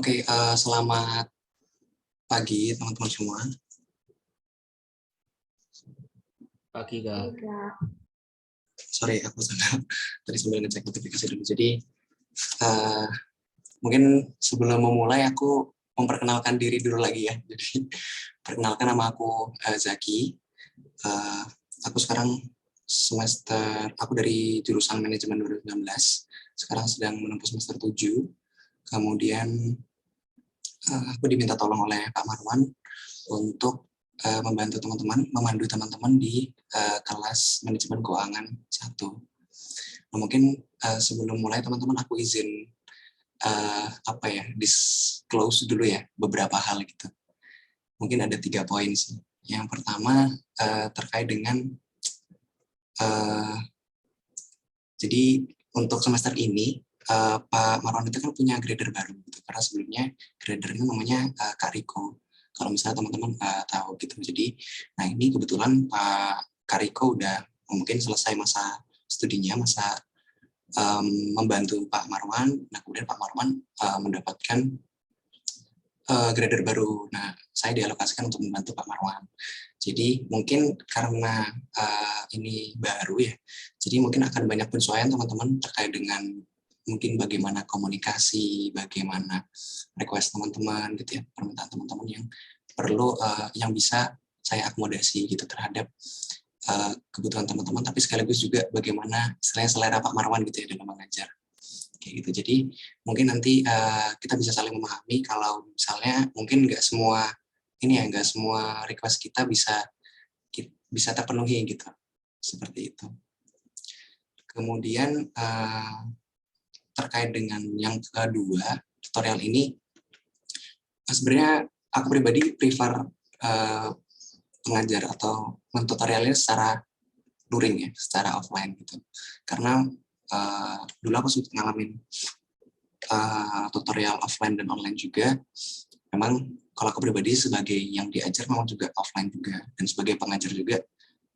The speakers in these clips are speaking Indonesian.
Oke, selamat pagi teman-teman semua. Pagi, Kak. Sorry, aku tadi sambil ngecek notifikasi dulu. Jadi, mungkin sebelum memulai aku memperkenalkan diri dulu lagi ya. Jadi, perkenalkan nama aku Zaki. Aku sekarang aku dari jurusan manajemen 2019. Sekarang sedang menempuh semester 7. Kemudian aku diminta tolong oleh Pak Marwan untuk memandu teman-teman di kelas manajemen keuangan 1. Nah, mungkin sebelum mulai teman-teman aku izin disclose dulu ya beberapa hal gitu. Mungkin ada 3 poin sih. Yang pertama terkait dengan jadi untuk semester ini Pak Marwan itu kan punya grader baru gitu, karena sebelumnya gradernya namanya Kak Riko. Kalau misalnya teman-teman tahu gitu. Jadi, nah ini kebetulan Pak Kak Riko udah mungkin selesai masa studinya, masa membantu Pak Marwan. Nah kemudian Pak Marwan mendapatkan grader baru. Nah saya dialokasikan untuk membantu Pak Marwan. Jadi mungkin karena ini baru ya, jadi mungkin akan banyak penyesuaian teman-teman terkait dengan mungkin bagaimana komunikasi, bagaimana request teman-teman gitu ya, permintaan teman-teman yang perlu yang bisa saya akomodasi gitu terhadap kebutuhan teman-teman, tapi sekaligus juga bagaimana selera Pak Marwan gitu ya dalam mengajar. Kayak gitu. Jadi mungkin nanti kita bisa saling memahami kalau misalnya mungkin nggak semua request kita bisa terpenuhi gitu, seperti itu. Kemudian terkait dengan yang kedua, tutorial ini sebenarnya aku pribadi prefer pengajar atau mentutorialnya secara luring ya, secara offline gitu. Karena dulu aku sempat ngalamin tutorial offline dan online juga. Memang kalau aku pribadi sebagai yang diajar memang juga offline juga, dan sebagai pengajar juga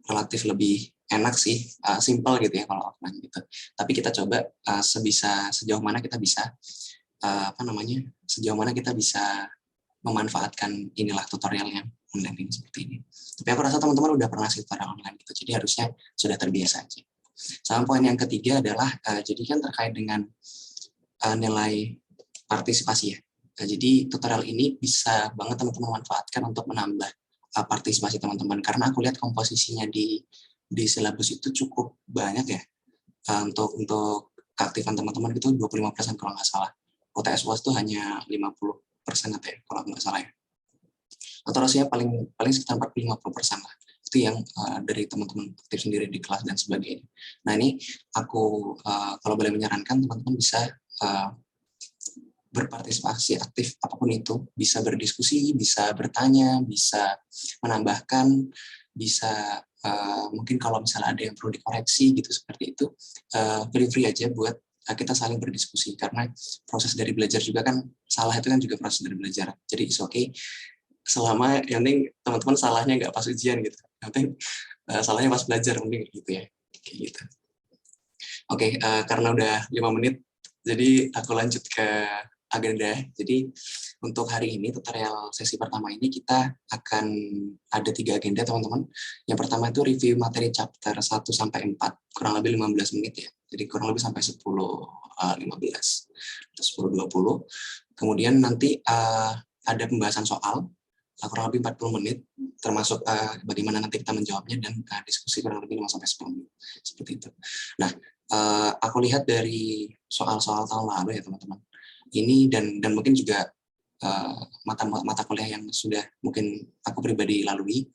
relatif lebih enak sih, simple gitu ya kalau offline gitu. Tapi kita coba sejauh mana kita bisa sejauh mana kita bisa memanfaatkan inilah tutorial yang online ini seperti ini. Tapi aku rasa teman-teman udah pernah sih tutorial online gitu, jadi harusnya sudah terbiasa aja. Sama poin yang ketiga adalah jadi kan terkait dengan nilai partisipasi ya. Nah, jadi tutorial ini bisa banget teman-teman manfaatkan untuk menambah partisipasi teman-teman, karena aku lihat komposisinya di silabus itu cukup banyak ya. Untuk keaktifan teman-teman itu 25% kalau nggak salah. UTS UAS itu hanya 50% atau ya, kalau nggak salah ya. Atau rasanya paling sekitar 40-50% lah. Itu yang dari teman-teman aktif sendiri di kelas dan sebagainya. Nah ini aku kalau boleh menyarankan teman-teman bisa berpartisipasi aktif apapun itu, bisa berdiskusi, bisa bertanya, bisa menambahkan, bisa mungkin kalau misalnya ada yang perlu dikoreksi gitu seperti itu, feel free aja buat kita saling berdiskusi, karena proses dari belajar juga kan, salah itu kan juga proses dari belajar. Jadi it's okay selama yang penting teman-teman salahnya nggak pas ujian gitu, yang penting salahnya pas belajar mending gitu ya, kayak gitu. Oke, karena udah 5 menit, jadi aku lanjut ke agenda. Jadi untuk hari ini, tutorial sesi pertama ini kita akan ada 3 agenda teman-teman. Yang pertama itu review materi chapter 1-4, kurang lebih 15 menit ya. Jadi kurang lebih sampai 10.15 atau 10.20. Kemudian nanti ada pembahasan soal, kurang lebih 40 menit, termasuk bagaimana nanti kita menjawabnya, dan diskusi kurang lebih 5-10 menit. Seperti itu. Nah, aku lihat dari soal-soal tahun lalu ya teman-teman. Ini dan mungkin juga mata kuliah yang sudah mungkin aku pribadi lalui,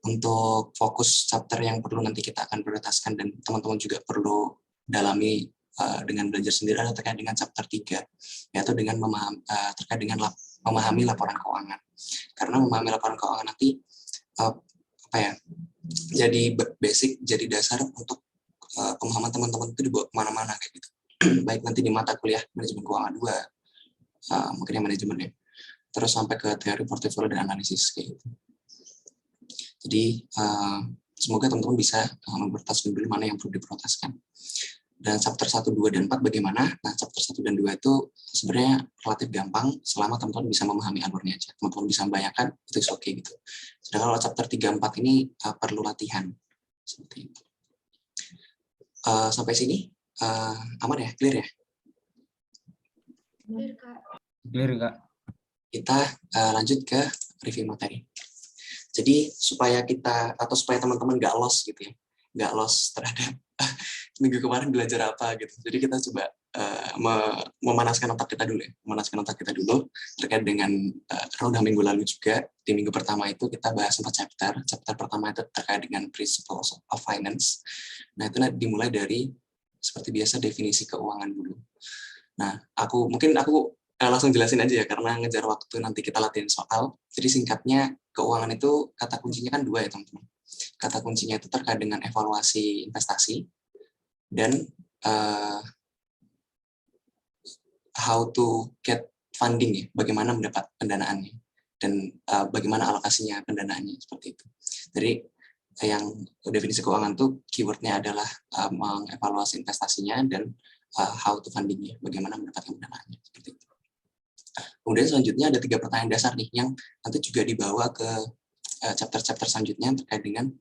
untuk fokus chapter yang perlu nanti kita akan prioritaskan dan teman-teman juga perlu dalami dengan belajar sendiri adalah terkait dengan chapter 3, yaitu dengan terkait dengan memahami laporan keuangan. Karena memahami laporan keuangan nanti jadi basic, jadi dasar untuk pemahaman teman-teman itu dibawa kemana-mana kayak gitu. Baik nanti di mata kuliah manajemen keuangan 2, mungkin yang manajemennya, terus sampai ke teori portofolio dan analisis kayak gitu. Jadi semoga teman-teman bisa memprioritaskan dulu mana yang perlu diprioritaskan. Dan chapter 1, 2, dan 4 bagaimana? Nah, chapter 1 dan 2 itu sebenarnya relatif gampang selama teman-teman bisa memahami alurnya aja. Teman-teman bisa membayangkan, itu oke okay, gitu. Sedangkan kalau chapter 3-4 ini perlu latihan. Seperti itu. Sampai sini aman ya? Clear ya? Clear, Kak. Clear, Kak. Kita lanjut ke review materi. Jadi supaya teman-teman nggak lost gitu ya, nggak lost terhadap minggu kemarin belajar apa gitu. Jadi kita coba memanaskan otak kita dulu ya, terkait dengan roda minggu lalu juga. Di minggu pertama itu kita bahas 4 chapter. Chapter pertama itu terkait dengan principles of finance. Nah itu dimulai dari seperti biasa definisi keuangan dulu. Nah aku langsung jelasin aja ya, karena ngejar waktu nanti kita latihan soal. Jadi singkatnya, keuangan itu kata kuncinya kan 2 ya teman-teman. Kata kuncinya itu terkait dengan evaluasi investasi dan how to get funding ya, bagaimana mendapat pendanaannya dan bagaimana alokasinya pendanaannya, seperti itu. Jadi yang definisi keuangan itu keywordnya adalah mengevaluasi investasinya dan how to fundingnya, bagaimana mendapatkan pendanaannya, seperti itu. Kemudian selanjutnya ada 3 pertanyaan dasar nih yang nanti juga dibawa ke chapter-chapter selanjutnya terkait dengan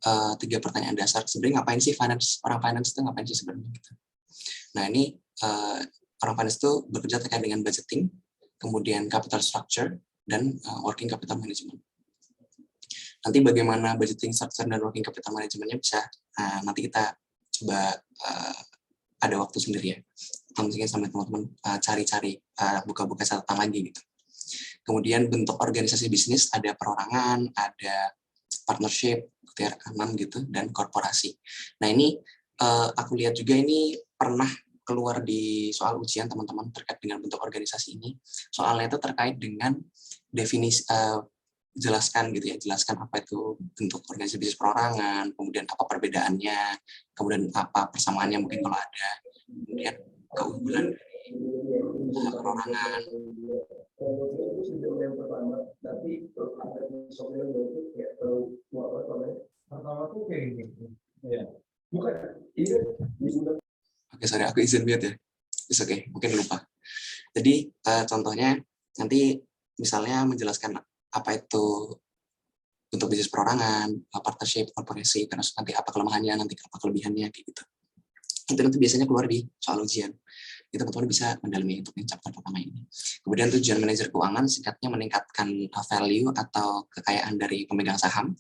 3 pertanyaan dasar. Sebenarnya ngapain sih orang finance itu ngapain sih sebenarnya gitu. Nah ini orang finance itu bekerja terkait dengan budgeting, kemudian capital structure, dan working capital management. Nanti bagaimana budgeting structure dan working capital managementnya bisa nanti kita coba ada waktu sendiri ya. Atau mungkin sampai teman-teman cari-cari, buka-buka catatan lagi gitu. Kemudian bentuk organisasi bisnis, ada perorangan, ada partnership, rekanan gitu, dan korporasi. Nah ini aku lihat juga ini pernah keluar di soal ujian teman-teman terkait dengan bentuk organisasi ini. Soalnya itu terkait dengan definisi, jelaskan apa itu bentuk organisasi bisnis perorangan, kemudian apa perbedaannya, kemudian apa persamaannya mungkin kalau ada, kemudian keunggulan dari perorangan. Oke, sorry, aku izin mute ya. It's okay, mungkin lupa. Jadi contohnya nanti misalnya menjelaskan apa itu untuk bisnis perorangan, partnership, korporasi, terus nanti apa kelemahannya, nanti apa kelebihannya, kayak gitu. Itu nanti biasanya keluar di soal ujian. Itu teman-teman bisa mendalami untuk yang chapter pertama ini. Kemudian tujuan manajer keuangan singkatnya meningkatkan value atau kekayaan dari pemegang saham.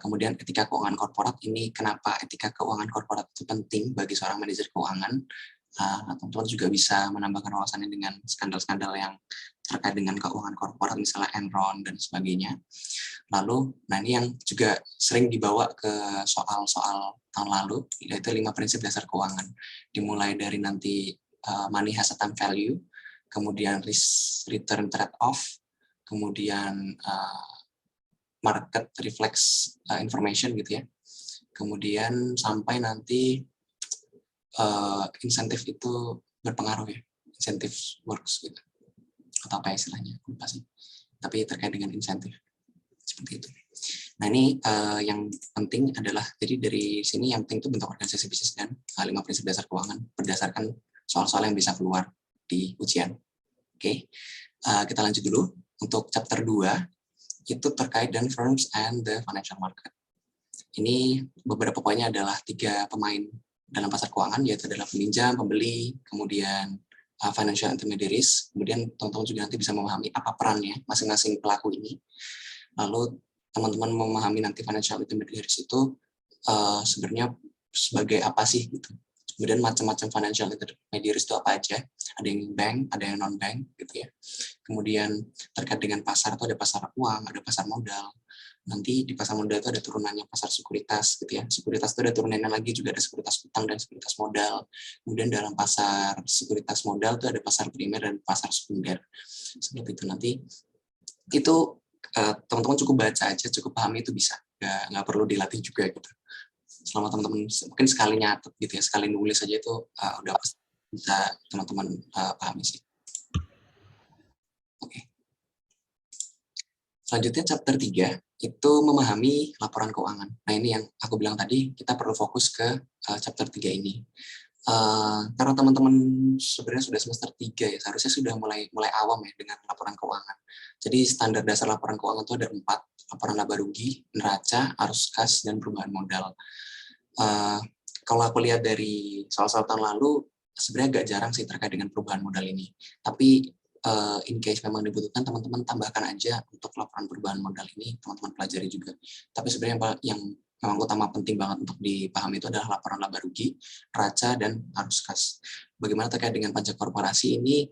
Kemudian etika keuangan korporat, ini kenapa etika keuangan korporat itu penting bagi seorang manajer keuangan. Teman-teman juga bisa menambahkan wawasannya dengan skandal-skandal yang terkait dengan keuangan korporat, misalnya Enron dan sebagainya. Lalu, nah ini yang juga sering dibawa ke soal-soal tahun lalu, yaitu 5 prinsip dasar keuangan. Dimulai dari nanti money has a time value, kemudian risk return trade-off, kemudian market reflects information gitu ya. Kemudian sampai nanti insentif itu berpengaruh ya, insentif works gitu. Atau apa istilahnya, lupa sih. Tapi terkait dengan insentif. Seperti itu. Nah ini yang penting adalah, jadi dari sini yang penting itu bentuk organisasi bisnis dan 5 prinsip dasar keuangan berdasarkan soal-soal yang bisa keluar di ujian. Oke, kita lanjut dulu. Untuk chapter 2, itu terkait dengan firms and the financial market. Ini beberapa poinnya adalah 3 pemain dalam pasar keuangan, yaitu adalah peminjam, pembeli, kemudian financial intermediaries. Kemudian teman-teman juga nanti bisa memahami apa perannya masing-masing pelaku ini. Lalu teman-teman memahami nanti financial intermediaries itu sebenarnya sebagai apa sih gitu. Kemudian macam-macam financial intermediaries itu apa aja. Ada yang bank, ada yang non-bank gitu ya. Kemudian terkait dengan pasar itu ada pasar uang, ada pasar modal. Nanti di pasar modal itu ada turunannya pasar sekuritas gitu ya. Sekuritas itu ada turunannya lagi, juga ada sekuritas utang dan sekuritas modal. Kemudian dalam pasar sekuritas modal itu ada pasar primer dan pasar sekunder. Seperti itu nanti. Itu teman-teman cukup baca aja, cukup pahami itu bisa. Nggak perlu dilatih juga gitu. Selama teman-teman mungkin sekali nyatet gitu ya, sekali nulis aja itu udah bisa teman-teman pahami sih. Oke. Selanjutnya chapter 3 itu memahami laporan keuangan. Nah ini yang aku bilang tadi, kita perlu fokus ke chapter 3 ini. Karena teman-teman sebenarnya sudah semester 3 ya, seharusnya sudah mulai awam ya dengan laporan keuangan. Jadi standar dasar laporan keuangan itu ada 4, laporan laba rugi, neraca, arus kas, dan perubahan modal. Kalau aku lihat dari soal-soal tahun lalu, sebenarnya agak jarang sih terkait dengan perubahan modal ini. Tapi in case memang dibutuhkan, teman-teman tambahkan aja untuk laporan perubahan modal ini, teman-teman pelajari juga. Tapi sebenarnya yang memang utama penting banget untuk dipahami itu adalah laporan laba rugi, neraca, dan arus kas. Bagaimana terkait dengan pajak korporasi ini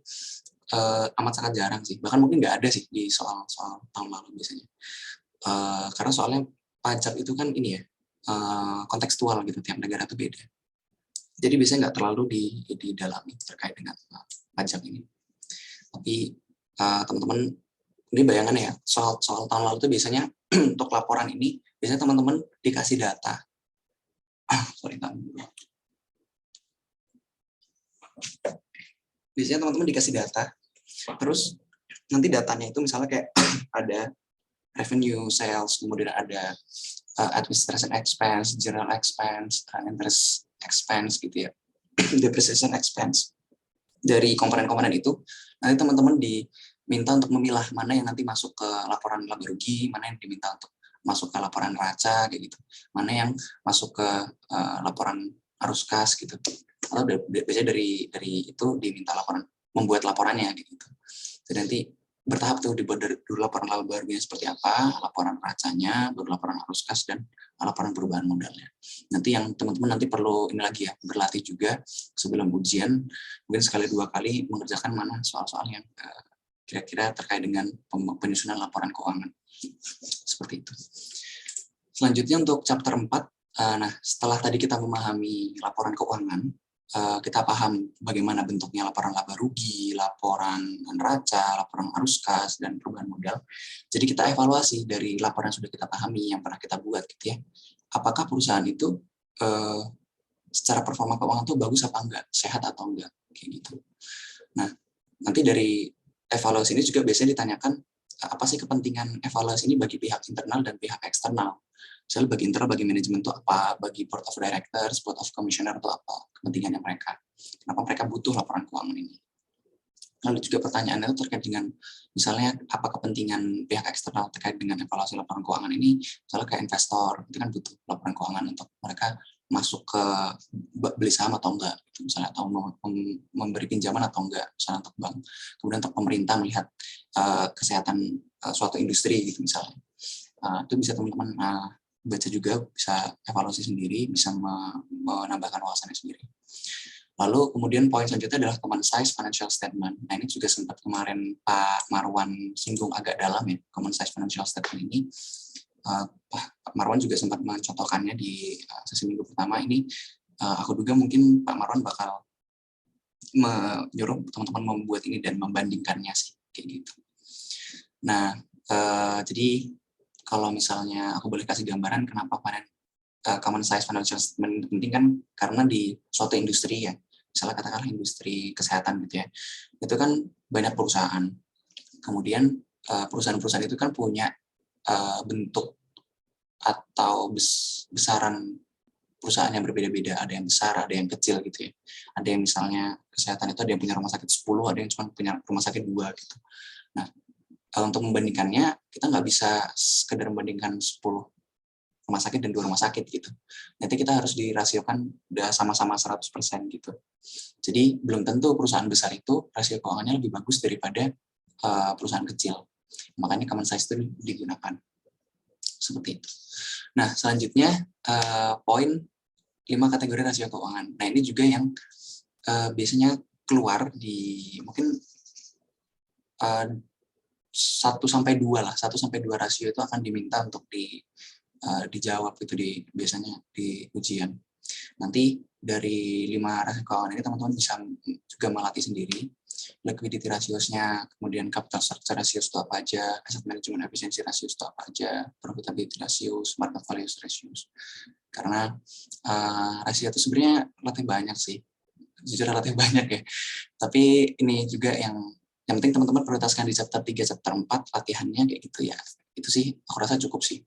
amat sangat jarang sih. Bahkan mungkin nggak ada sih di soal-soal tahun lalu biasanya. Karena soalnya pajak itu kan ini ya, kontekstual gitu, tiap negara itu beda. Jadi biasanya nggak terlalu didalami terkait dengan pajak ini. Tapi teman-teman, ini bayangannya ya, soal tahun lalu itu biasanya untuk laporan ini, biasanya teman-teman dikasih data. Biasanya teman-teman dikasih data, terus nanti datanya itu misalnya kayak ada revenue, sales, kemudian ada administration expense, general expense, interest expense gitu ya, depreciation expense. Dari komponen-komponen itu, nanti teman-teman diminta untuk memilah mana yang nanti masuk ke laporan laba rugi, mana yang diminta untuk masuk ke laporan neraca kayak gitu, mana yang masuk ke laporan arus kas gitu. Atau biasanya dari itu diminta membuat laporannya gitu. Jadi nanti bertahap tuh dibuat dulu laporan laba ruginya seperti apa, laporan neracanya, baru laporan arus kas, dan laporan perubahan modalnya. Nanti yang teman-teman nanti perlu ini lagi ya, berlatih juga sebelum ujian, mungkin sekali 2 kali mengerjakan mana soal-soal yang kira-kira terkait dengan penyusunan laporan keuangan. Seperti itu. Selanjutnya untuk chapter 4, nah setelah tadi kita memahami laporan keuangan, kita paham bagaimana bentuknya laporan laba rugi, laporan neraca, laporan arus kas, dan perubahan modal. Jadi kita evaluasi dari laporan yang sudah kita pahami, yang pernah kita buat gitu ya. Apakah perusahaan itu secara performa keuangan itu bagus apa enggak, sehat atau enggak, kayak gitu. Nah, nanti dari evaluasi ini juga biasanya ditanyakan apa sih kepentingan evaluasi ini bagi pihak internal dan pihak eksternal. Misalnya bagi internal, bagi manajemen itu apa, bagi board of directors, board of commissioner itu apa kepentingannya mereka. Kenapa mereka butuh laporan keuangan ini. Lalu juga pertanyaannya itu terkait dengan misalnya apa kepentingan pihak eksternal terkait dengan evaluasi laporan keuangan ini, misalnya kayak investor, itu kan butuh laporan keuangan untuk mereka masuk ke beli saham atau enggak, misalnya, atau memberi pinjaman atau enggak, misalnya untuk bank. Kemudian untuk pemerintah melihat kesehatan suatu industri gitu misalnya. Itu bisa teman-teman baca juga, bisa evaluasi sendiri, bisa menambahkan wawasannya sendiri. Lalu kemudian poin selanjutnya adalah common size financial statement. Nah ini juga sempat kemarin Pak Marwan singgung agak dalam ya, common size financial statement ini. Pak Marwan juga sempat mencontohkannya di sesi minggu pertama ini. Aku duga mungkin Pak Marwan bakal menyuruh teman-teman membuat ini dan membandingkannya sih, kayak gitu. Nah, jadi kalau misalnya aku boleh kasih gambaran kenapa common size financial statement penting kan, karena di suatu industri ya, misalnya katakanlah industri kesehatan gitu ya, itu kan banyak perusahaan. Kemudian perusahaan-perusahaan itu kan punya bentuk atau besaran perusahaan yang berbeda-beda, ada yang besar, ada yang kecil gitu ya. Ada yang misalnya kesehatan itu ada yang punya rumah sakit 10, ada yang cuma punya rumah sakit 2 gitu. Nah, untuk membandingkannya, kita nggak bisa sekedar membandingkan 10 rumah sakit dan 2 rumah sakit gitu. Nanti kita harus dirasiokan udah sama-sama 100% gitu. Jadi belum tentu perusahaan besar itu rasio keuangannya lebih bagus daripada perusahaan kecil. Makanya common size itu digunakan. Seperti itu. Nah, selanjutnya poin 5 kategori rasio keuangan. Nah, ini juga yang biasanya keluar di mungkin 1-2 lah, 1-2 rasio itu akan diminta untuk dijawab itu biasanya di ujian. Nanti dari 5 rasio keuangan ini teman-teman bisa juga melatih sendiri. Liquidity ratios-nya, kemudian capital structure ratios itu apa aja, asset management efficiency ratios itu apa aja, profitability ratios, market value ratios. Karena rasio itu sebenarnya relatif banyak sih, jujur relatif banyak ya. Tapi ini juga yang penting teman-teman prioritaskan di chapter 3, chapter 4 latihannya kayak gitu ya. Itu sih aku rasa cukup sih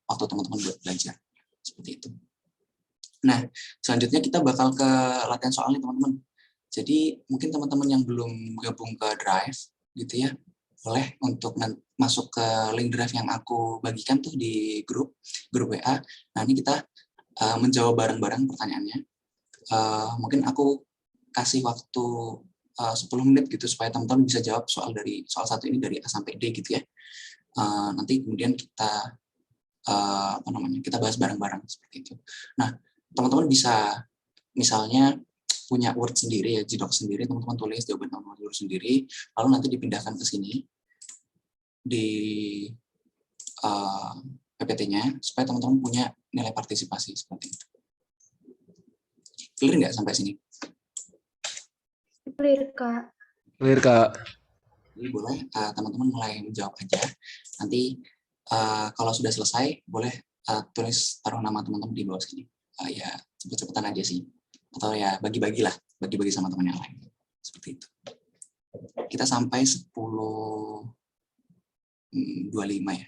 waktu teman-teman buat belajar seperti itu. Nah, selanjutnya kita bakal ke latihan soalnya teman-teman. Jadi mungkin teman-teman yang belum gabung ke Drive gitu ya, boleh untuk masuk ke link Drive yang aku bagikan tuh di grup WA. Nah, ini kita menjawab bareng-bareng pertanyaannya. Mungkin aku kasih waktu 10 menit gitu supaya teman-teman bisa jawab soal satu ini dari A sampai D gitu ya. Nanti kemudian kita kita bahas bareng-bareng seperti itu. Nah, teman-teman bisa misalnya punya Word sendiri ya, Gdoc sendiri, teman-teman tulis jawaban teman-teman dulu sendiri, lalu nanti dipindahkan ke sini di PPT-nya supaya teman-teman punya nilai partisipasi seperti itu. Clear nggak sampai sini? Clear, Kak. Clear, Kak. Jadi boleh teman-teman mulai menjawab aja. Nanti kalau sudah selesai, boleh tulis taruh nama teman-teman di bawah sini. Ya cepet-cepetan aja sih. Atau ya bagi-bagilah, bagi-bagi sama teman yang lain. Seperti itu. Kita sampai 10.25 ya.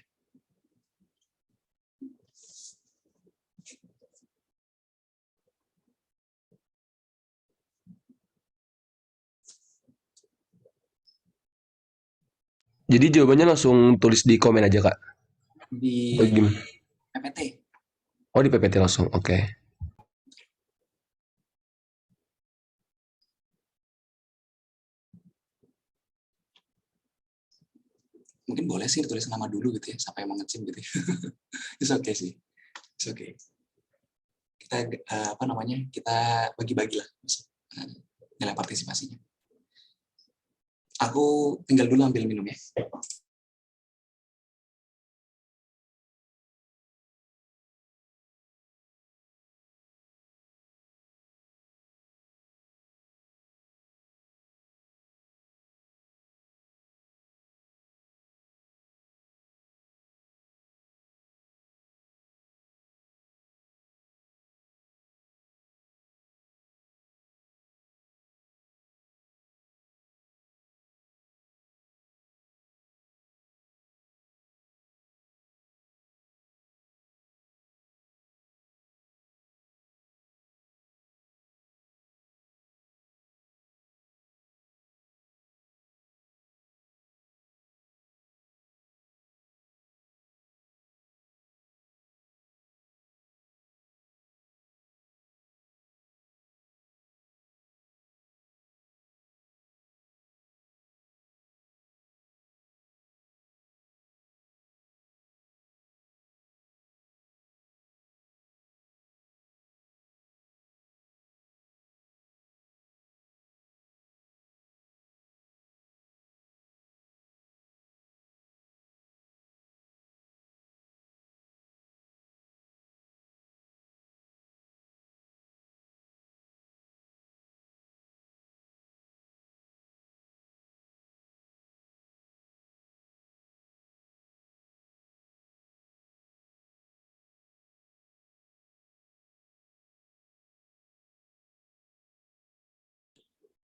Jadi jawabannya langsung tulis di komen aja, Kak? Di PPT. Oh, di PPT langsung, oke. Mungkin boleh sih tulis nama dulu gitu ya, sampai mau ngecim gitu ya. It's okay sih. It's okay. Kita kita bagi-bagilah nilai partisipasinya. Aku tinggal dulu ambil minum ya.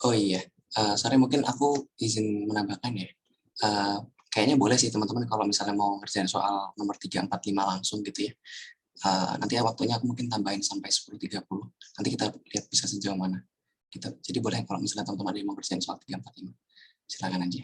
Oh iya, sorry mungkin aku izin menambahkan ya. Kayaknya boleh sih teman-teman kalau misalnya mau ngerjain soal nomor 3, 4, 5 langsung gitu ya. Nanti ya waktunya aku mungkin tambahin sampai 10.30. Nanti kita lihat bisa sejauh mana. Jadi boleh kalau misalnya teman-teman ada yang mau ngerjain soal 3, 4, 5. Silakan aja.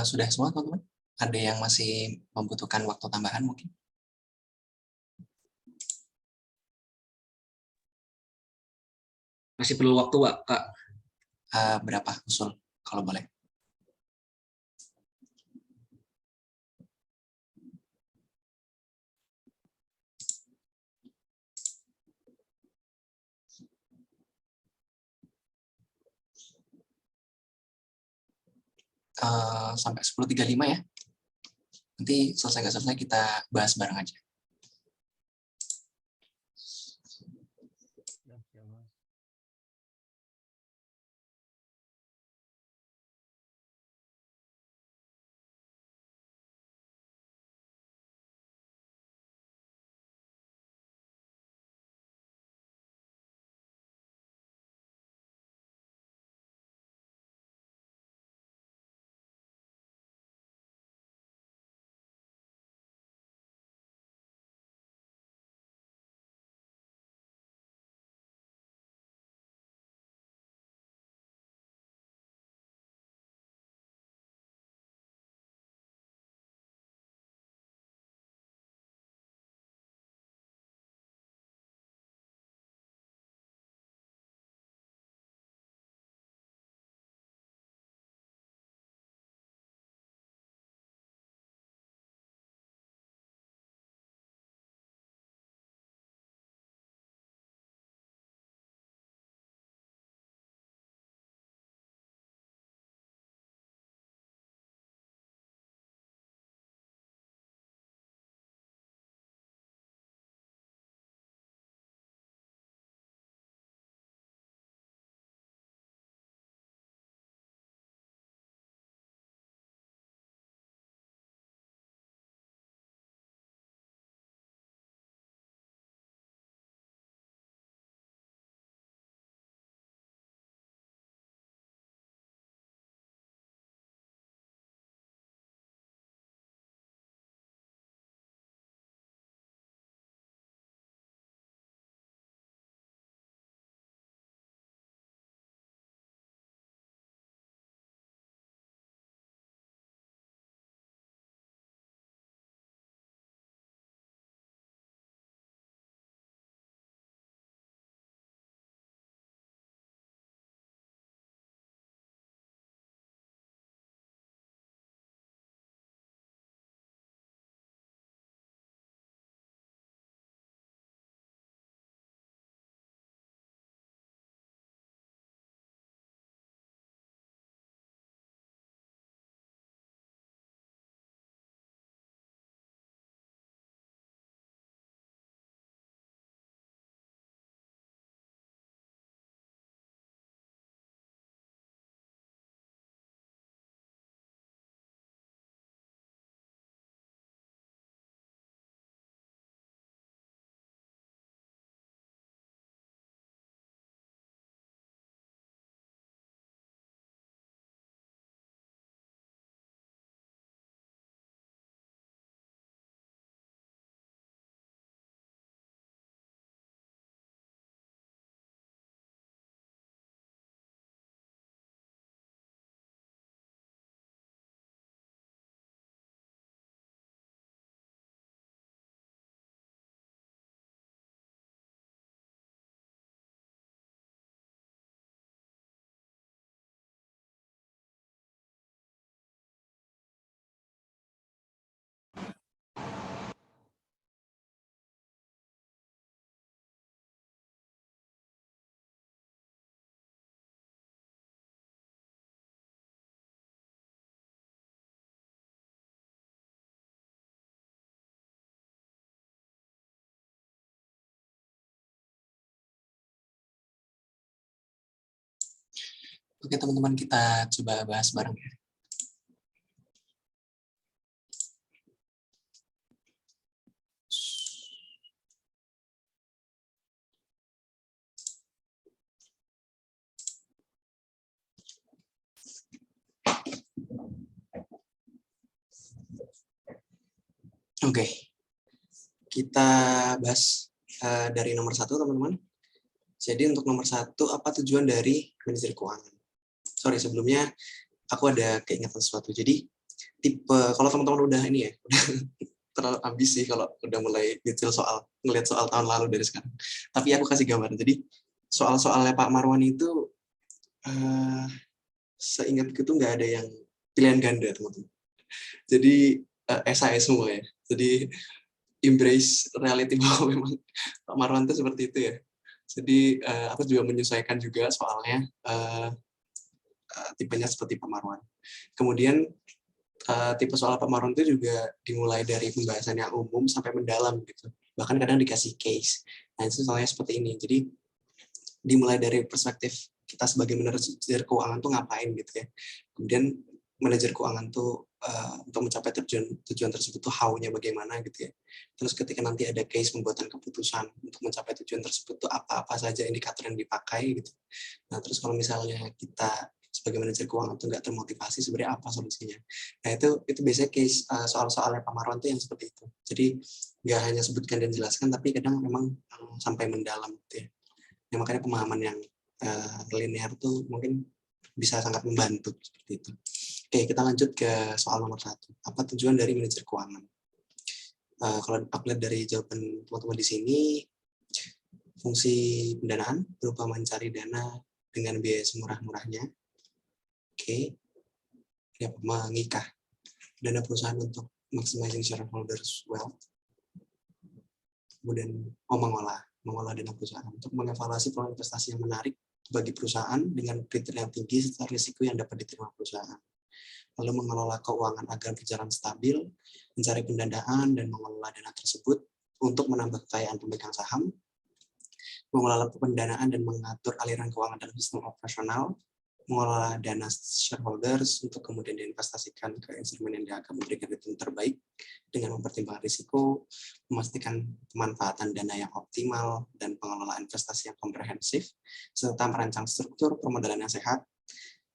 Sudah semua teman-teman? Ada yang masih membutuhkan waktu tambahan mungkin? Masih perlu waktu, Kak. Berapa usul kalau boleh? Sampai 10.35 ya. Nanti selesai nggak selesai kita bahas bareng aja. Oke teman-teman, kita coba bahas bareng ya. Oke, kita bahas dari nomor 1 teman-teman. Jadi untuk nomor 1, apa tujuan dari manajer keuangan? Sorry, sebelumnya aku ada keingetan sesuatu. Jadi tipe kalau teman-teman udah ini ya, udah terlalu ambis sih kalau udah mulai detail ngelihat soal tahun lalu dari sekarang. Tapi aku kasih gambaran. Jadi soal-soalnya Pak Marwan itu seingatku tuh nggak ada yang pilihan ganda, teman-teman. Jadi esai semua ya. Jadi embrace reality bahwa memang Pak Marwan itu seperti itu ya. Jadi aku juga menyesuaikan juga soalnya tipenya seperti Pak Marwan. Kemudian tipe soal Pak Marwan itu juga dimulai dari pembahasan yang umum sampai mendalam gitu. Bahkan kadang dikasih case. Nah itu soalnya seperti ini. Jadi dimulai dari perspektif kita sebagai manajer keuangan tuh ngapain gitu ya. Kemudian manajer keuangan tuh untuk mencapai tujuan tersebut tuh how-nya bagaimana gitu ya. Terus ketika nanti ada case pembuatan keputusan untuk mencapai tujuan tersebut tuh apa-apa saja indikator yang dipakai gitu. Nah terus kalau misalnya kita sebagai manajer keuangan tuh nggak termotivasi, sebenarnya apa solusinya? Nah itu biasanya case soal-soalnya Pak Marwan tuh yang seperti itu. Jadi nggak hanya sebutkan dan jelaskan, tapi kadang memang sampai mendalam gitu ya. Ya makanya pemahaman yang linear tuh mungkin bisa sangat membantu seperti itu. Oke, kita lanjut ke soal nomor 1. Apa tujuan dari manajer keuangan? Kalau aku lihat dari jawaban teman-teman di sini, fungsi pendanaan berupa mencari dana dengan biaya semurah-murahnya. Oke, ya, mengikat dana perusahaan untuk maximizing shareholders wealth. Kemudian mengolah dana perusahaan untuk mengevaluasi peluang investasi yang menarik bagi perusahaan dengan kriteria yang tinggi serta risiko yang dapat diterima perusahaan. Lalu mengelola keuangan agar berjalan stabil, mencari pendanaan dan mengelola dana tersebut untuk menambah kekayaan pemegang saham, mengelola pendanaan dan mengatur aliran keuangan dalam sistem operasional, mengelola dana shareholders untuk kemudian diinvestasikan ke instrumen yang dianggap memberikan return terbaik dengan mempertimbangkan risiko, memastikan pemanfaatan dana yang optimal dan pengelolaan investasi yang komprehensif, serta merancang struktur permodalan yang sehat,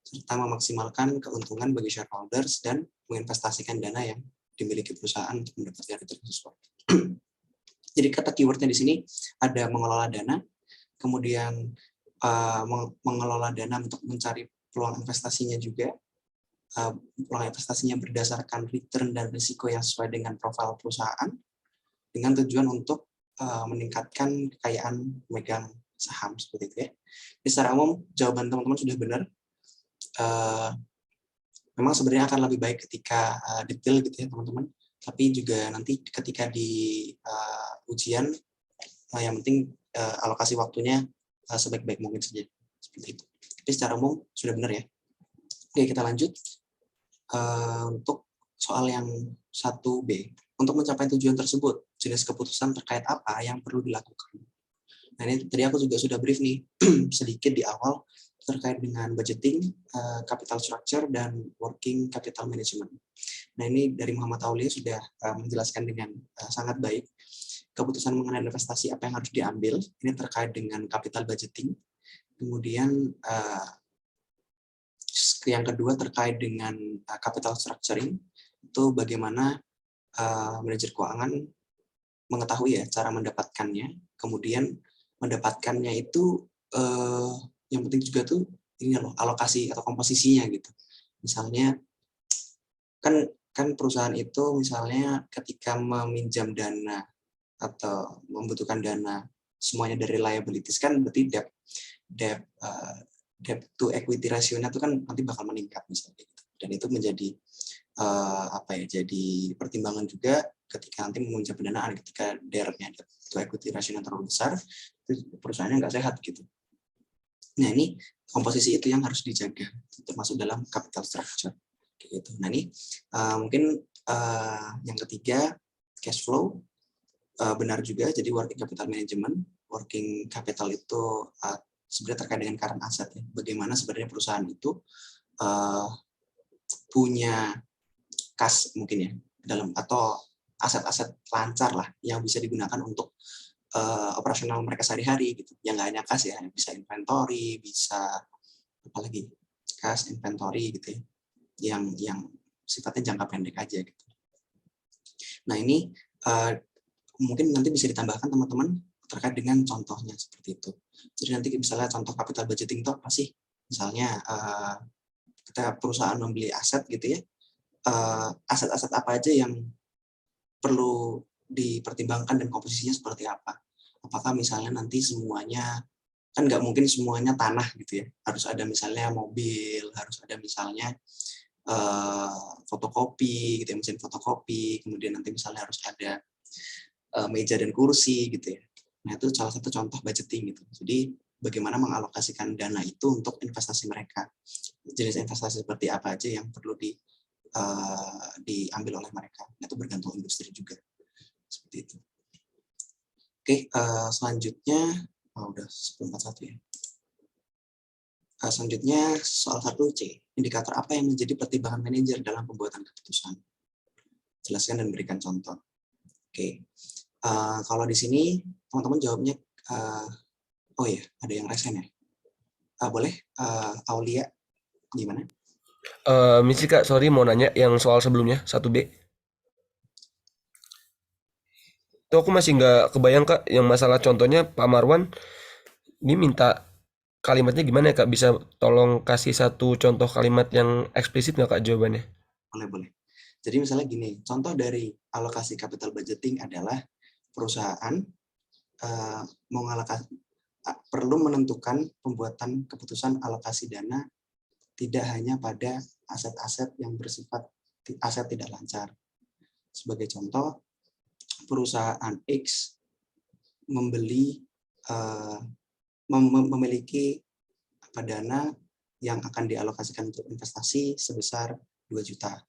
serta memaksimalkan keuntungan bagi shareholders dan menginvestasikan dana yang dimiliki perusahaan untuk mendapatkan return sesuai. Jadi kata keywordnya di sini ada mengelola dana, kemudian mengelola dana untuk mencari peluang investasinya juga. Peluang investasinya berdasarkan return dan risiko yang sesuai dengan profil perusahaan, dengan tujuan untuk meningkatkan kekayaan pemegang saham seperti itu ya. Jadi secara umum jawaban teman-teman sudah benar. Memang sebenarnya akan lebih baik ketika detail gitu ya teman-teman. Tapi juga nanti ketika di ujian, yang penting alokasi waktunya sebaik-baik mungkin saja seperti itu. Jadi secara umum sudah benar ya. Oke, kita lanjut untuk soal yang 1B. Untuk mencapai tujuan tersebut, jenis keputusan terkait apa yang perlu dilakukan. Nah ini tadi aku juga sudah brief nih sedikit di awal terkait dengan budgeting, capital structure, dan working capital management. Nah ini dari Muhammad Aulia sudah menjelaskan dengan sangat baik. Keputusan mengenai investasi apa yang harus diambil, ini terkait dengan capital budgeting. Kemudian yang kedua terkait dengan capital structuring, itu bagaimana manajer keuangan mengetahui ya cara mendapatkannya, kemudian mendapatkannya itu yang penting juga tuh ini loh alokasi atau komposisinya gitu. Misalnya kan perusahaan itu misalnya ketika meminjam dana atau membutuhkan dana semuanya dari liabilities kan berarti debt to equity ratio-nya itu kan nanti bakal meningkat misalnya gitu. Dan itu menjadi jadi pertimbangan juga ketika nanti meminjam pendanaan, ketika DER-nya to equity ratio-nya terlalu besar, itu perusahaannya nggak sehat gitu. Nah ini komposisi itu yang harus dijaga termasuk dalam capital structure gitu. Nah ini mungkin yang ketiga cash flow. Benar juga, jadi working capital management. Working capital itu sebenarnya terkait dengan current asset ya. Bagaimana sebenarnya perusahaan itu punya kas mungkin ya dalam atau aset-aset lancar lah yang bisa digunakan untuk operasional mereka sehari-hari gitu. Yang nggak hanya kas ya, bisa inventory, bisa apalagi kas, inventory gitu ya. Yang sifatnya jangka pendek aja gitu. Nah ini mungkin nanti bisa ditambahkan teman-teman terkait dengan contohnya seperti itu. Jadi nanti misalnya contoh capital budgeting itu apa sih? Misalnya ketika perusahaan membeli aset gitu ya, aset-aset apa aja yang perlu dipertimbangkan dan komposisinya seperti apa. Apakah misalnya nanti semuanya, kan nggak mungkin semuanya tanah gitu ya, harus ada misalnya mobil, harus ada misalnya fotokopi gitu ya, mesin fotokopi, kemudian nanti misalnya harus ada meja dan kursi gitu ya. Nah itu salah satu contoh budgeting gitu. Jadi bagaimana mengalokasikan dana itu untuk investasi mereka. Jenis investasi seperti apa aja yang perlu diambil oleh mereka. Itu bergantung industri juga. Seperti itu. Oke, selanjutnya udah 10:41 ya. Selanjutnya soal 1C, indikator apa yang menjadi pertimbangan manajer dalam pembuatan keputusan? Jelaskan dan berikan contoh. Oke, kalau di sini teman-teman jawabnya, oh ya, ada yang resen ya. Boleh, Aulia, gimana? Misi Kak, sorry mau nanya yang soal sebelumnya, 1B. Itu aku masih nggak kebayang Kak, yang masalah contohnya Pak Marwan, ini minta kalimatnya gimana ya Kak? Bisa tolong kasih satu contoh kalimat yang eksplisit nggak Kak jawabannya? Boleh. Jadi misalnya gini, contoh dari alokasi capital budgeting adalah perusahaan perlu menentukan pembuatan keputusan alokasi dana tidak hanya pada aset-aset yang bersifat aset tidak lancar. Sebagai contoh, perusahaan X memiliki dana yang akan dialokasikan untuk investasi sebesar 2 juta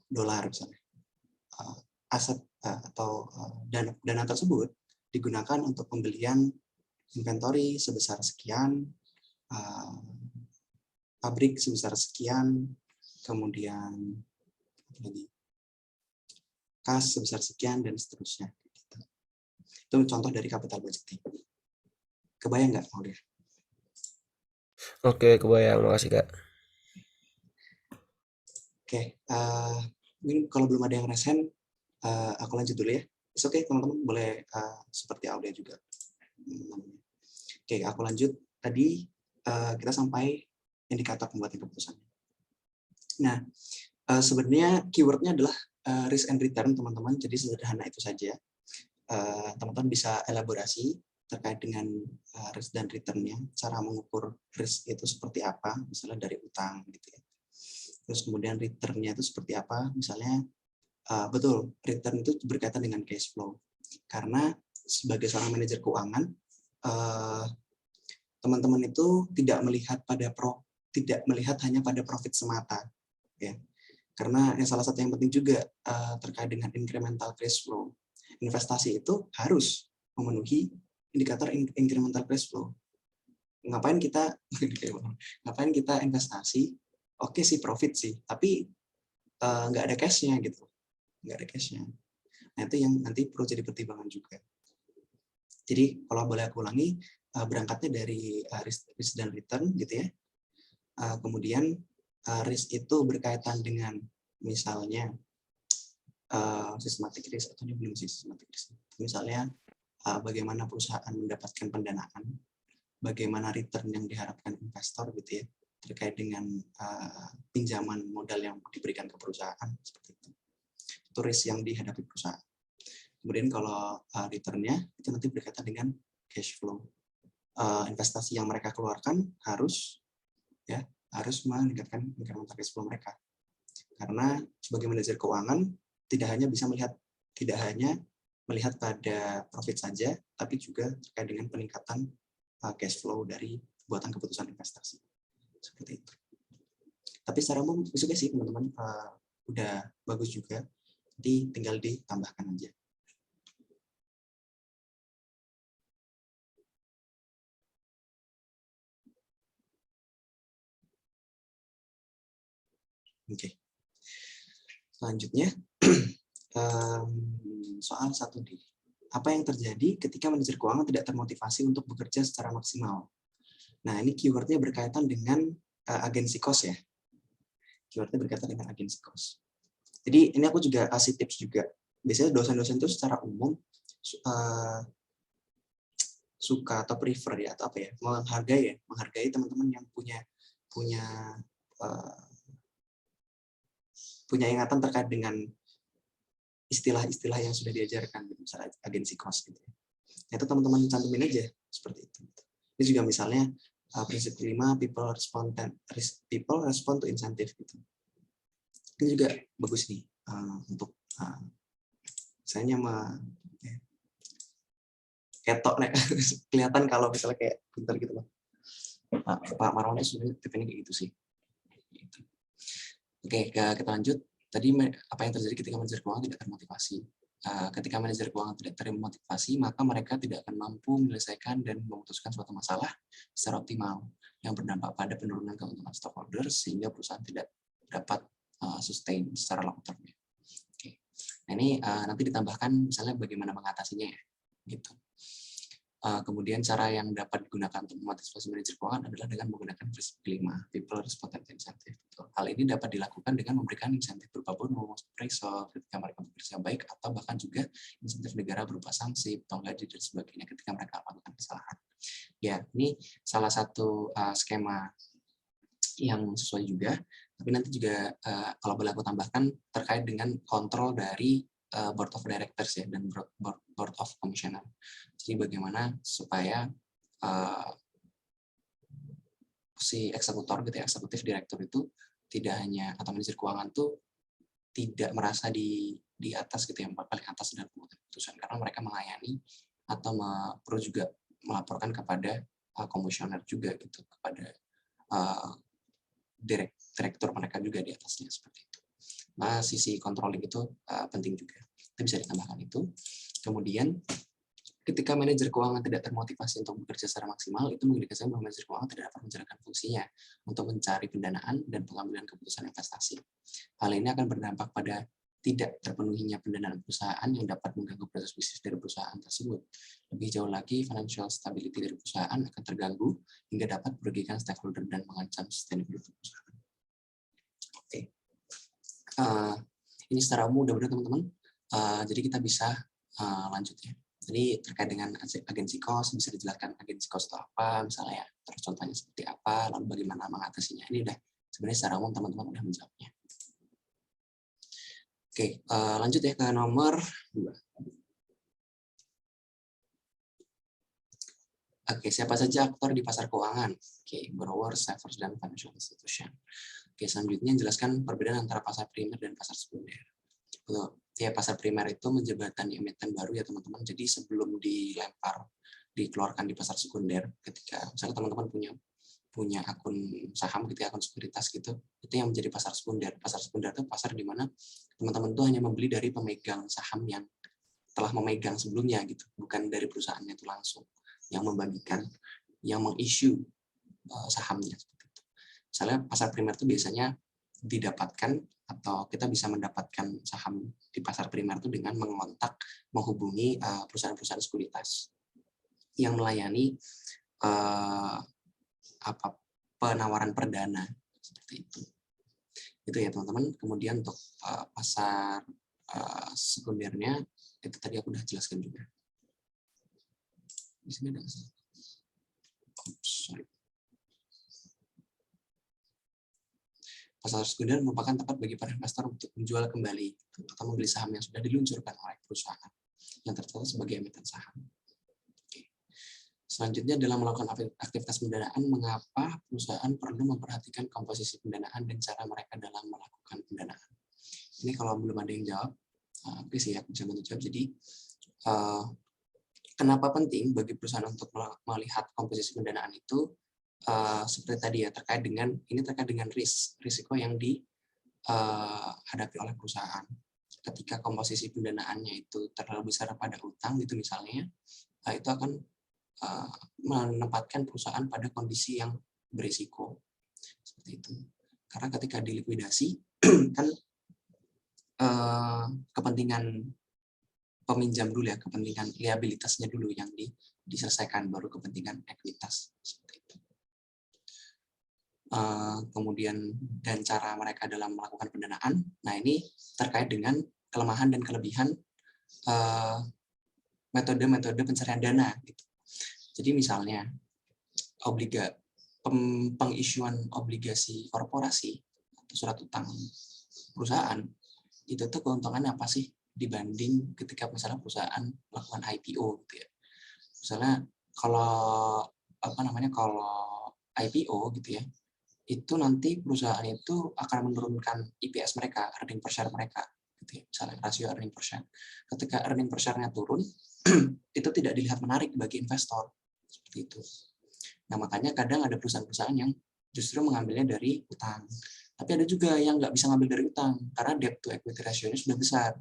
dolar misalnya. Aset atau dana tersebut digunakan untuk pembelian inventory sebesar sekian, pabrik sebesar sekian, kemudian kas sebesar sekian, dan seterusnya. Itu contoh dari capital budgeting. Kebayang nggak, Aulia? Oke, kebayang. Makasih Kak. Oke, mungkin kalau belum ada yang resen, aku lanjut dulu ya. Oke, teman-teman boleh seperti Aulia juga. Oke, aku lanjut. Tadi kita sampai indikator pembuatan keputusan. Nah, sebenarnya keywordnya adalah risk and return, teman-teman. Jadi sederhana itu saja. Teman-teman bisa elaborasi terkait dengan risk dan return-nya, cara mengukur risk itu seperti apa, misalnya dari utang gitu ya. Terus kemudian return-nya itu seperti apa, misalnya betul, return itu berkaitan dengan cash flow. Karena sebagai seorang manajer keuangan, teman-teman itu tidak melihat hanya pada profit semata, ya. Karena salah satu yang penting juga terkait dengan incremental cash flow. Investasi itu harus memenuhi indikator incremental cash flow. Ngapain kita investasi? Oke sih profit sih, tapi nggak ada cash-nya gitu, nggak ada cash-nya. Nah itu yang nanti perlu jadi pertimbangan juga. Jadi kalau boleh aku ulangi, berangkatnya dari risk dan return gitu ya. Kemudian risk itu berkaitan dengan misalnya systematic risk atau belum systematic risk. Misalnya bagaimana perusahaan mendapatkan pendanaan, bagaimana return yang diharapkan investor gitu ya, terkait dengan pinjaman modal yang diberikan ke perusahaan seperti itu. Itu risk yang dihadapi perusahaan. Kemudian kalau return-nya itu nanti berkaitan dengan cash flow. Investasi yang mereka keluarkan harus meningkatkan incremental cash flow mereka. Karena sebagai manajer keuangan tidak hanya melihat pada profit saja, tapi juga terkait dengan peningkatan cash flow dari buatan keputusan investasi. Seperti itu. Tapi secara umum juga sih teman-teman udah bagus juga. Jadi tinggal ditambahkan aja. Oke. Selanjutnya soal 1D. Apa yang terjadi ketika manajer keuangan tidak termotivasi untuk bekerja secara maksimal? Nah, ini keywordnya berkaitan dengan agensi cost ya. Keywordnya berkaitan dengan agensi cost. Jadi ini aku juga kasih tips juga. Biasanya dosen-dosen itu secara umum suka atau prefer ya, atau apa ya, menghargai teman-teman yang punya punya ingatan terkait dengan istilah-istilah yang sudah diajarkan, gitu, misalnya agency cost gitu. Itu teman-teman cantumin aja seperti itu. Ini juga misalnya prinsip kelima, people respond to incentive gitu. Ini juga bagus nih untuk misalnya ketok nih kelihatan kalau misalnya kayak pintar gitu loh. Pak Marwan itu sebenarnya tipenya kayak gitu sih. Gitu. Oke, kita lanjut. Tadi apa yang terjadi ketika manajer keuangan tidak termotivasi? Ketika manajer keuangan tidak termotivasi, maka mereka tidak akan mampu menyelesaikan dan memutuskan suatu masalah secara optimal yang berdampak pada penurunan keuntungan stockholders sehingga perusahaan tidak dapat sustain secara long term. Oke. Nah, ini nanti ditambahkan misalnya bagaimana mengatasinya ya, gitu. Kemudian cara yang dapat digunakan untuk memotivasi manajer keuangan adalah dengan menggunakan prinsip kelima, people respond to incentive. Hal ini dapat dilakukan dengan memberikan insentif berupa bonus, appraisal ketika mereka bekerja baik, atau bahkan juga insentif negara berupa sanksi, potong gaji dan sebagainya ketika mereka melakukan kesalahan. Ya, ini salah satu skema yang sesuai juga. Tapi nanti juga kalau boleh aku tambahkan terkait dengan kontrol dari board of directors ya dan board of commissioner. Jadi bagaimana supaya si eksekutor gitu ya, eksekutif direktur itu tidak hanya atau manajer keuangan tuh tidak merasa di atas gitu ya, paling atas dalam keputusan karena mereka melayani atau perlu juga melaporkan kepada komisioner juga gitu, kepada direktur mereka juga di atasnya seperti itu. Nah, sisi controlling itu penting juga. Itu bisa ditambahkan itu. Kemudian, ketika manajer keuangan tidak termotivasi untuk bekerja secara maksimal, itu mengindikasikan bahwa manajer keuangan tidak dapat menjalankan fungsinya untuk mencari pendanaan dan pengambilan keputusan investasi. Hal ini akan berdampak pada tidak terpenuhinya pendanaan perusahaan yang dapat mengganggu proses bisnis dari perusahaan tersebut. Lebih jauh lagi, financial stability dari perusahaan akan terganggu hingga dapat merugikan stakeholder dan mengancam sustainability perusahaan. Oke. Ini secara umum udah benar teman-teman. Jadi kita bisa lanjut ya. Jadi terkait dengan agency cost, bisa dijelaskan agency cost itu apa, misalnya ya, terus contohnya seperti apa, lalu bagaimana mengatasinya. Ini udah sebenarnya secara umum teman-teman udah menjawabnya. Oke, lanjut ya ke nomor 2. Oke, siapa saja aktor di pasar keuangan? Oke, borrower, savers, dan financial institution. Oke, selanjutnya jelaskan perbedaan antara pasar primer dan pasar sekunder. Ya, pasar primer itu menjembatani emiten baru ya teman-teman. Jadi sebelum dikeluarkan di pasar sekunder, ketika misalnya teman-teman punya akun saham gitu ya, akun sekuritas gitu, itu yang menjadi pasar sekunder. Pasar sekunder itu pasar di mana teman-teman tuh hanya membeli dari pemegang saham yang telah memegang sebelumnya gitu, bukan dari perusahaannya itu langsung yang membagikan, yang meng-issue sahamnya. Misalnya pasar primer itu biasanya didapatkan atau kita bisa mendapatkan saham di pasar primer itu dengan menghubungi perusahaan-perusahaan sekuritas yang melayani penawaran perdana seperti itu. Itu ya teman-teman. Kemudian untuk pasar sekundernya itu tadi aku udah jelaskan juga. Di sini ada pasar sekunder merupakan tempat bagi para investor untuk menjual kembali atau membeli saham yang sudah diluncurkan oleh perusahaan yang tercatat sebagai emiten saham. Oke. Selanjutnya dalam melakukan aktivitas pendanaan, mengapa perusahaan perlu memperhatikan komposisi pendanaan dan cara mereka dalam melakukan pendanaan? Ini kalau belum ada yang jawab, oke sih aku bisa bantu jawab. Jadi kenapa penting bagi perusahaan untuk melihat komposisi pendanaan itu? Seperti tadi ya, terkait dengan risiko yang dihadapi oleh perusahaan. Ketika komposisi pendanaannya itu terlalu besar pada utang gitu misalnya, itu akan menempatkan perusahaan pada kondisi yang berisiko seperti itu. Karena ketika dilikuidasi kan kepentingan peminjam dulu ya, kepentingan liabilitasnya dulu yang diselesaikan, baru kepentingan ekuitas seperti itu. Kemudian dan cara mereka dalam melakukan pendanaan. Nah, ini terkait dengan kelemahan dan kelebihan metode-metode pencarian dana gitu. Jadi misalnya pengisuan obligasi korporasi atau surat utang perusahaan, itu tuh keuntungannya apa sih dibanding ketika misalnya perusahaan melakukan IPO gitu ya. Misalnya kalau kalau IPO gitu ya, itu nanti perusahaan itu akan menurunkan EPS mereka, earning per share mereka gitu ya, misalnya rasio earning per share. Ketika earning per share-nya turun, itu tidak dilihat menarik bagi investor seperti itu. Nah, makanya kadang ada perusahaan-perusahaan yang justru mengambilnya dari utang. Tapi ada juga yang nggak bisa ngambil dari utang, karena debt to equity ratio-nya sudah besar.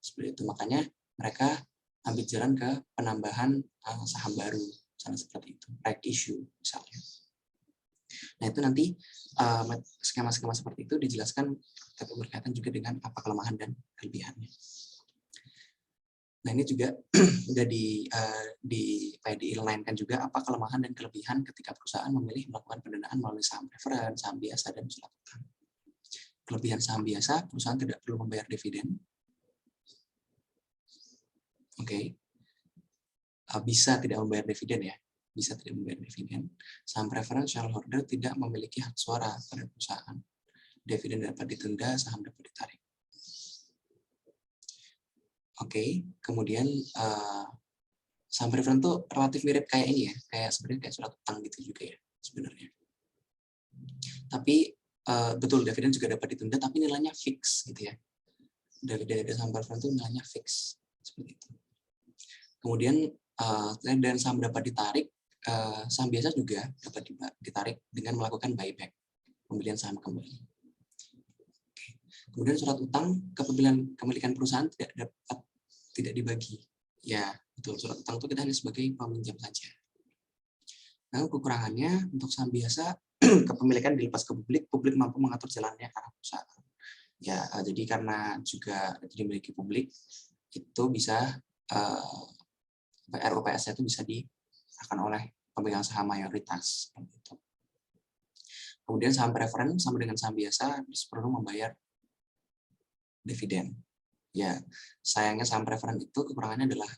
Seperti itu. Makanya mereka ambil jalan ke penambahan saham baru, misalnya seperti itu, right issue misalnya. Nah, itu nanti skema-skema seperti itu dijelaskan tapi berkaitan juga dengan apa kelemahan dan kelebihannya. Nah, ini juga sudah di-line-kan juga apa kelemahan dan kelebihan ketika perusahaan memilih melakukan pendanaan melalui saham preferen, saham biasa, dan surat utang. Kelebihan saham biasa, perusahaan tidak perlu membayar dividen. Oke. Bisa tidak membayar dividen ya. Bisa tidak membayar dividen. Saham preferen, shareholder tidak memiliki hak suara pada perusahaan. Dividen dapat ditunda, saham dapat ditarik. Oke, kemudian saham preferen tuh relatif mirip kayak ini ya, kayak sebenarnya kayak surat utang gitu juga ya sebenarnya. Tapi betul dividen juga dapat ditunda, tapi nilainya fix gitu ya. Dividen dari saham preferen itu nilainya fix seperti itu. Kemudian dan saham dapat ditarik, saham biasa juga dapat ditarik dengan melakukan buyback, pembelian saham kembali. Kemudian surat utang, kepemilikan perusahaan tidak dibagi. Ya, betul, surat utang itu kita hanya sebagai peminjam saja. Nah, kekurangannya untuk saham biasa, kepemilikan dilepas ke publik, publik mampu mengatur jalannya arah perusahaan. Ya, jadi karena juga dimiliki publik, itu bisa RUPS itu bisa diarahkan oleh pemegang saham mayoritas. Kemudian saham preferen sama dengan saham biasa perlu membayar dividen. Ya, sayangnya saham preferen itu kekurangannya adalah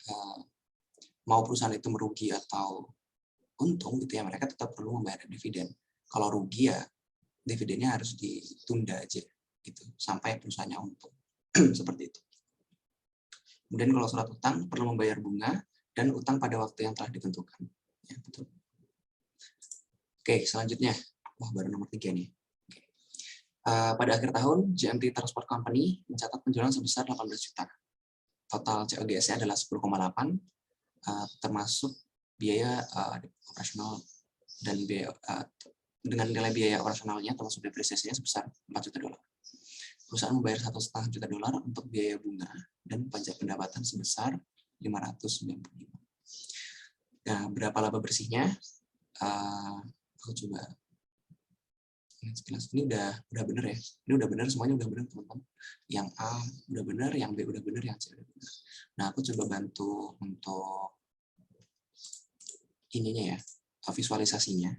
mau perusahaan itu merugi atau untung gitu ya, mereka tetap perlu membayar dividen. Kalau rugi ya dividennya harus ditunda aja gitu sampai perusahaannya untung. Seperti itu. Kemudian kalau surat utang perlu membayar bunga dan utang pada waktu yang telah ditentukan. Ya, betul. Oke, selanjutnya. Wah, baru nomor 3 nih. Pada akhir tahun, GMT Transport Company mencatat penjualan sebesar 18 juta. Total COGS-nya adalah 10,8, termasuk biaya operasional dan biaya, dengan nilai biaya operasionalnya termasuk depresiasinya sebesar 4 juta dolar. Perusahaan membayar $1,5 juta untuk biaya bunga dan pajak pendapatan sebesar 595. Nah, berapa laba bersihnya? Aku coba sekilas. Ini udah benar ya. Ini udah benar, semuanya udah benar teman-teman. Yang A udah benar, yang B udah benar, yang C udah benar. Nah, aku coba bantu untuk ininya ya, visualisasinya.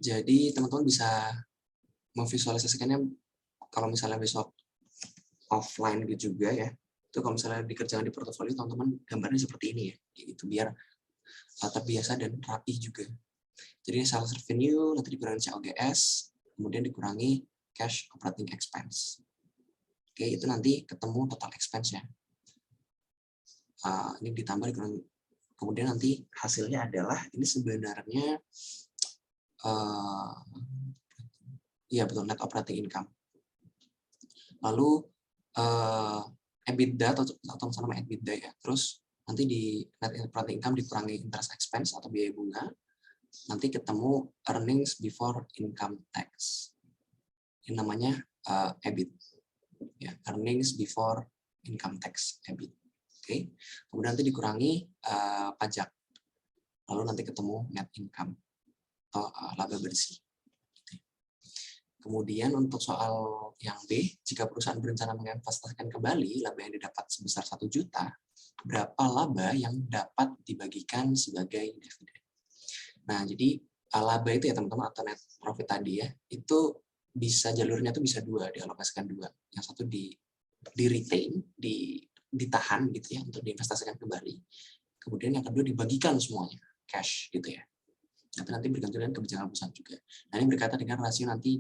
Jadi teman-teman bisa memvisualisasikannya kalau misalnya besok offline gitu juga ya. Itu kalau misalnya dikerjakan di portofolio, teman-teman gambarnya seperti ini ya, gitu biar terbiasa dan rapi juga. Jadi sales revenue nanti dikurangi COGS, kemudian dikurangi cash operating expense. Oke, itu nanti ketemu total expense-nya. Ini ditambah dikurangi, kemudian nanti hasilnya adalah ini sebenarnya iya betul, net operating income. Lalu EBITDA atau sama EBITDA ya. Terus nanti di net operating income dikurangi interest expense atau biaya bunga. Nanti ketemu earnings before income tax. Ini namanya EBIT. Ya, earnings before income tax, EBIT. Oke. Kemudian nanti dikurangi pajak. Lalu nanti ketemu net income atau laba bersih. Kemudian untuk soal yang B, jika perusahaan berencana menginvestasikan kembali laba yang didapat sebesar 1 juta, berapa laba yang dapat dibagikan sebagai dividen? Nah, jadi laba itu ya teman-teman, atau net profit tadi ya, itu bisa jalurnya tuh bisa dua, dialokasikan dua. Yang satu di retain, ditahan gitu ya untuk diinvestasikan kembali. kemudian yang kedua dibagikan semuanya, cash gitu ya. Nanti bergantung dengan kebijakan perusahaan juga. Nah, ini berkaitan dengan rasio nanti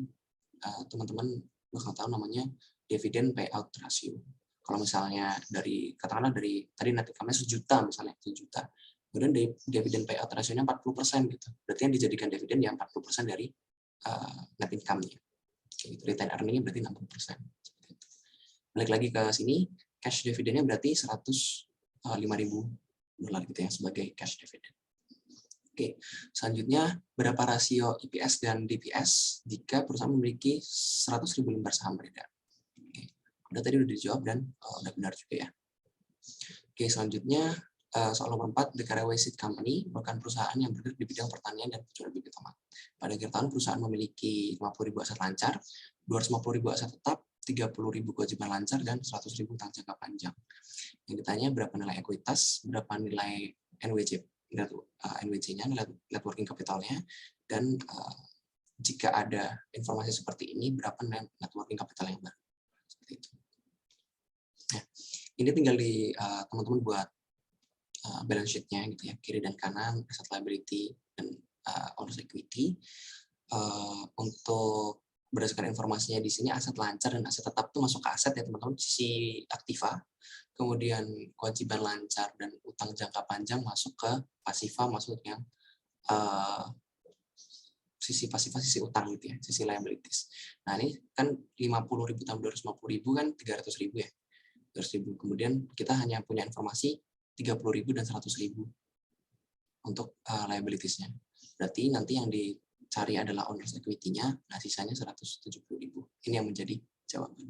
teman-teman bakal tahu namanya dividend payout ratio. Kalau misalnya katakanlah dari tadi net income-nya 1 juta misalnya, 1 juta. Kemudian dividend payout ratio-nya 40% gitu. Berarti yang dijadikan dividen ya 40% dari net income-nya. Return earning-nya berarti 60%. Balik lagi ke sini, cash dividend-nya berarti $105.000 gitu ya sebagai cash dividend. Oke, selanjutnya berapa rasio EPS dan DPS jika perusahaan memiliki 100.000 lembar saham beredar? Oke, tadi udah dijawab dan udah benar juga ya. Oke, selanjutnya soal nomor 4, The Caraway Seed Company merupakan perusahaan yang bergerak di bidang pertanian dan penjualan bibit tomat. Pada akhir tahun perusahaan memiliki 50.000 aset lancar, 250.000 aset tetap, 30.000 kewajiban lancar, dan 100.000 utang jangka panjang. Yang ditanya berapa nilai ekuitas, berapa nilai NWC-nya, net working capital-nya, dan jika ada informasi seperti ini, berapa net working capital yang baru. Seperti itu. Nah, ini tinggal di teman-teman buat balance sheet-nya gitu ya, kiri dan kanan, asset liability, dan owner's equity. Untuk berdasarkan informasinya di sini, aset lancar dan aset tetap itu masuk ke aset ya teman-teman, sisi aktiva. Kemudian kewajiban lancar dan utang jangka panjang masuk ke pasiva, masuk yang sisi pasiva, sisi utang gitu ya, sisi liabilities. Nah ini kan 50.000 tambah 250.000 kan 300.000 ya, 300.000. Kemudian kita hanya punya informasi 30.000 dan 100.000 untuk liabilities-nya. Berarti nanti yang dicari adalah owner's equity-nya, nah sisanya 170.000. Ini yang menjadi jawaban.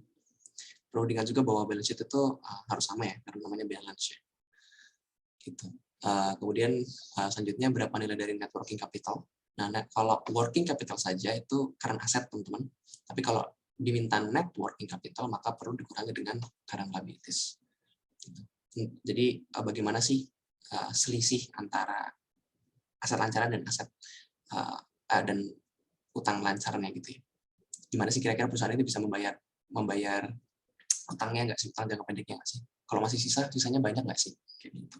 Perlu diingat juga bahwa balance sheet itu harus sama ya, karena namanya balance ya. Gitu. Kemudian selanjutnya berapa nilai dari net working capital. Nah, kalau working capital saja itu current asset teman-teman. Tapi kalau diminta net working capital maka perlu dikurangi dengan current liabilities. Gitu. Jadi bagaimana sih selisih antara aset lancaran dan aset dan utang lancarnya gitu ya. Gimana sih kira-kira perusahaan ini bisa membayar utangnya nggak sih, utang jangka pendeknya nggak sih? Kalau masih sisanya banyak nggak sih? Kayak gitu.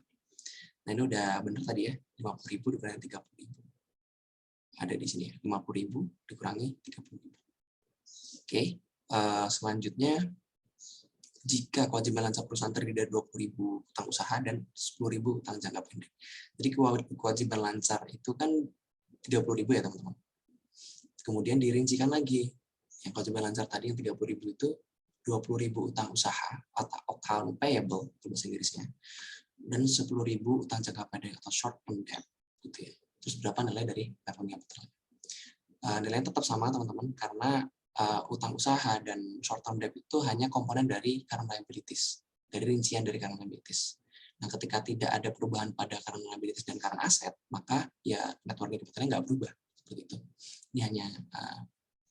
Nah ini udah bener tadi ya, 50.000 dikurangi 30.000. Ada di sini ya, 50.000 dikurangi 30.000. Oke, selanjutnya jika kewajiban lancar perusahaan terdiri dari 20.000 utang usaha dan 10.000 utang jangka pendek. Jadi kewajiban lancar itu kan 30.000 ya teman-teman. Kemudian dirincikan lagi, yang kewajiban lancar tadi yang 30.000 itu 20.000 utang usaha atau account payable itu bahasa Inggrisnya, dan 10.000 utang jangka pendek atau short term debt gitu ya. Terus berapa nilai dari net working capital? Nilainya tetap sama teman-teman karena utang usaha dan short term debt itu hanya komponen dari current liabilities, dari rincian dari current liabilities. Nah, ketika tidak ada perubahan pada current liabilities dan current asset, maka ya net working capital-nya nggak berubah seperti itu. Ini hanya